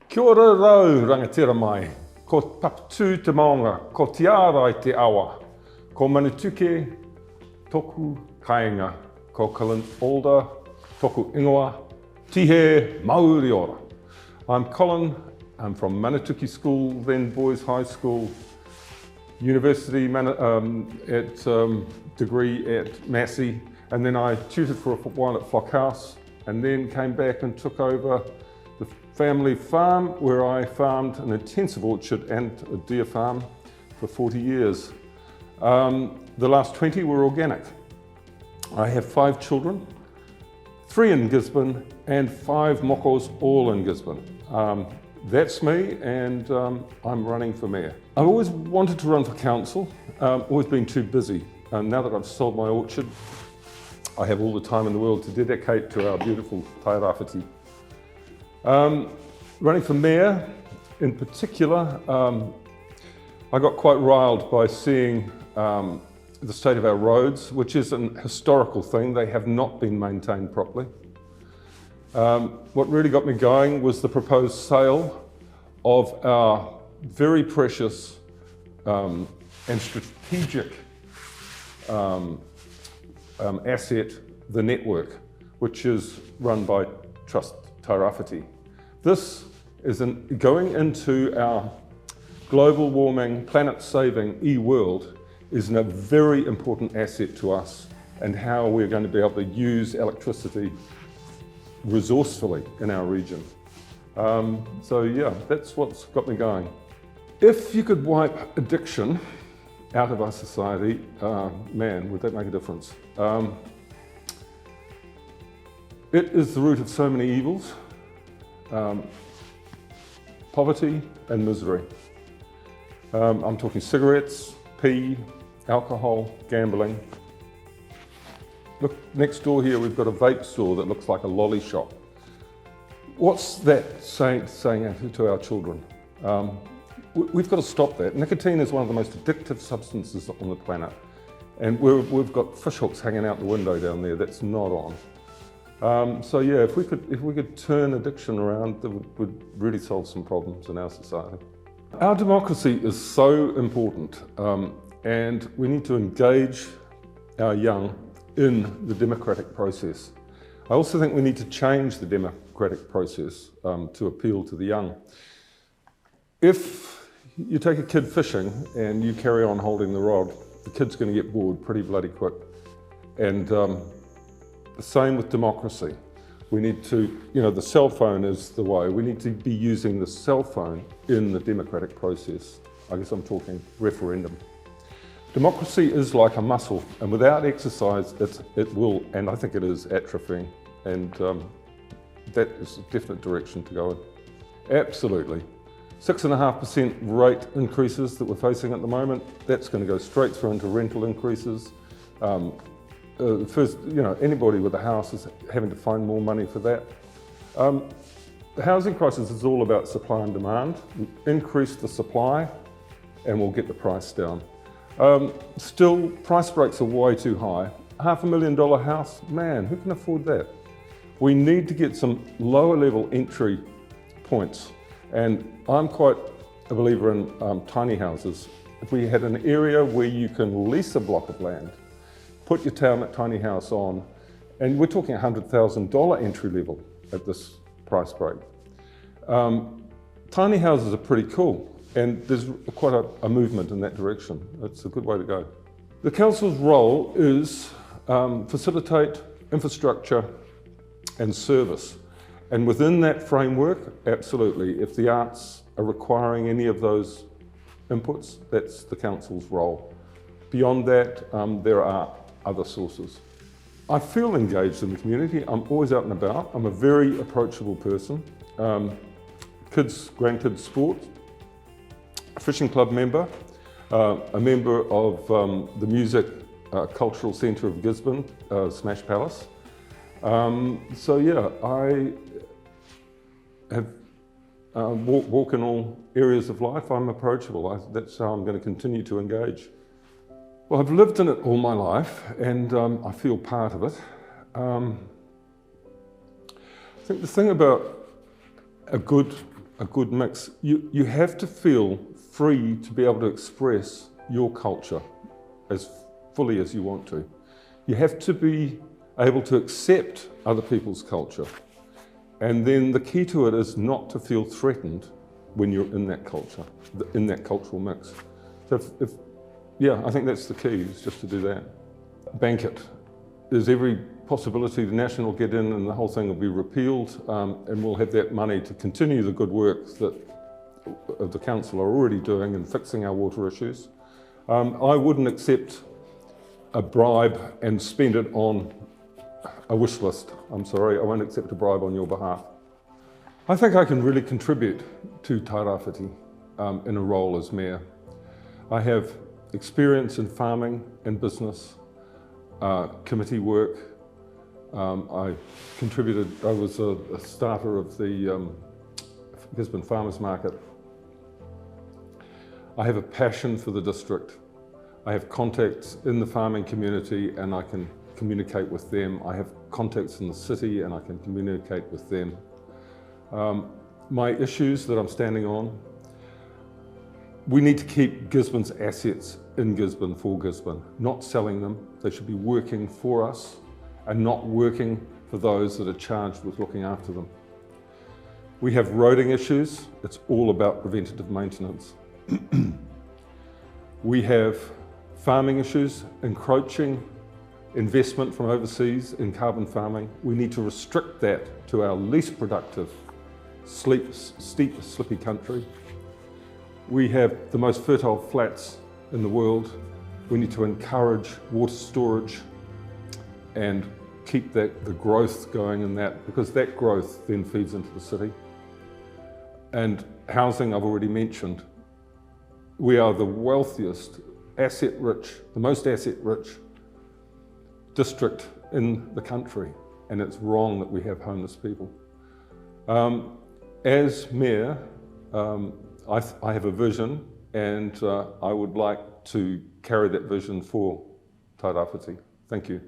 Kia ora rau rangatira mai, ko papatū te maunga, ko Tairāwhiti awa, ko Manituke, toku kāinga, ko Colin Alder, toku ingoa, tihe Māori ora. I'm Colin, I'm from Manituke School, then Boys High School, university degree at Massey, and then I tutored for a while at Flock House, and then came back and took over the family farm where I farmed an intensive orchard and a deer farm for 40 years. The last 20 were organic. I have 5 children, 3 in Gisborne and 5 mokos all in Gisborne. That's me, and I'm running for mayor. I've always wanted to run for council, always been too busy. Now that I've sold my orchard, I have all the time in the world to dedicate to our beautiful Tairāwhiti. Running for mayor, in particular, I got quite riled by seeing the state of our roads, which is an historical thing. They have not been maintained properly. What really got me going was the proposed sale of our very precious and strategic asset, the network, which is run by Trust Tairāwhiti. This is going into our global warming, planet-saving e-world is a very important asset to us and how we're going to be able to use electricity resourcefully in our region. So yeah, that's what's got me going. If you could wipe addiction out of our society, man, would that make a difference. It is the root of so many evils, poverty and misery. I'm talking cigarettes, pee, alcohol, gambling. Look, next door here we've got a vape store that looks like a lolly shop. What's that saying to our children? We've got to stop that. Nicotine is one of the most addictive substances on the planet. And we've got fish hooks hanging out the window down there. That's not on. So yeah, if we could turn addiction around, that would really solve some problems in our society. Our democracy is so important, and we need to engage our young in the democratic process. I also think we need to change the democratic process to appeal to the young. If you take a kid fishing and you carry on holding the rod, the kid's going to get bored pretty bloody quick. And the same with democracy. We need to, the cell phone is the way. We need to be using the cell phone in the democratic process. I guess I'm talking referendum. Democracy is like a muscle, and without exercise, it will, and I think it is, atrophying. And that is a definite direction to go in. Absolutely. 6.5% rate increases that we're facing at the moment, that's going to go straight through into rental increases. First, anybody with a house is having to find more money for that. The housing crisis is all about supply and demand. Increase the supply and we'll get the price down. Still, price breaks are way too high. $500,000 house, man, who can afford that? We need to get some lower level entry points. And I'm quite a believer in tiny houses. If we had an area where you can lease a block of land, put your tiny house on, and we're talking $100,000 entry level at this price break. Tiny houses are pretty cool, and there's quite a movement in that direction. It's a good way to go. The council's role is facilitate infrastructure and service. And within that framework, absolutely, if the arts are requiring any of those inputs, that's the council's role. Beyond that, there are other sources. I feel engaged in the community. I'm always out and about. I'm a very approachable person. Kids, grandkids sport, a fishing club member, a member of the Music Cultural Centre of Gisborne, Smash Palace. So yeah, I have walk in all areas of life. I'm approachable. That's how I'm going to continue to engage. Well, I've lived in it all my life, and I feel part of it. I think the thing about a good a good mix. You have to feel free to be able to express your culture as fully as you want to. You have to be able to accept other people's culture. And then the key to it is not to feel threatened when you're in that culture, in that cultural mix. So yeah, I think that's the key, is just to do that. Bank it. There's every possibility the National will get in and the whole thing will be repealed, and we'll have that money to continue the good work that the council are already doing in fixing our water issues. I wouldn't accept a bribe and spend it on a wish list. I'm sorry, I won't accept a bribe on your behalf. I think I can really contribute to Tairāwhiti in a role as mayor. I have experience in farming and business, committee work. I was a starter of the Gisborne Farmers Market. I have a passion for the district. I have contacts in the farming community and I can communicate with them. I have contacts in the city and I can communicate with them. My issues that I'm standing on, we need to keep Gisborne's assets in Gisborne for Gisborne, not selling them. They should be working for us and not working for those that are charged with looking after them. We have roading issues. It's all about preventative maintenance. We have farming issues, encroaching investment from overseas in carbon farming. We need to restrict that to our least productive, steep, slippy country. We have the most fertile flats in the world. We need to encourage water storage and keep the growth going in that, because that growth then feeds into the city. And housing, I've already mentioned. We are the wealthiest, asset-rich, the most asset-rich district in the country, and it's wrong that we have homeless people. As mayor, I have a vision, and I would like to carry that vision for Tairāwhiti. Thank you.